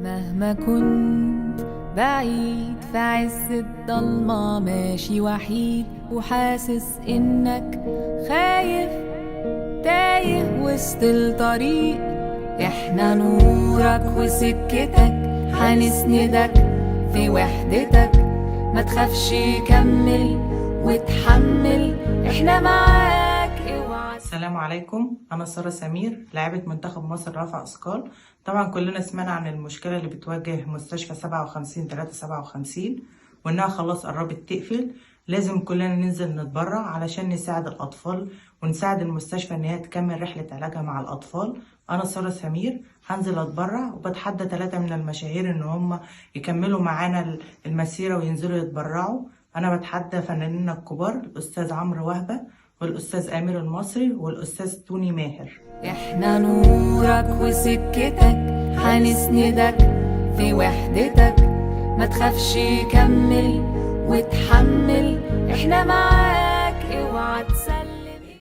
مهما كنت بعيد في عز الضلمة ماشي وحيد وحاسس انك خايف تايه وسط الطريق، احنا نورك وسكتك هنسندك في وحدتك، ما تخافش كمل وتحمل احنا معاك. اوعى. السلام عليكم، أنا سارة سمير لاعبة منتخب مصر رفع أثقال. طبعا كلنا سمعنا عن المشكلة اللي بتواجه مستشفى 57 وإنها خلاص قربت تقفل. لازم كلنا ننزل نتبرع علشان نساعد الأطفال ونساعد المستشفى إن هي تكمل رحلة علاجها مع الأطفال. أنا سارة سمير هنزل أتبرع، وبتحدى 3 من المشاهير إن هم يكملوا معانا المسيرة وينزلوا يتبرعوا. أنا بتحدى فنانين الكبار الأستاذ عمرو وهبة والأستاذ آمر المصري والأستاذ توني ماهر. احنا نورك وسكتك هنسندك في وحدتك، ما تخافش كمل وتحمل احنا معاك. اوعى تسيب.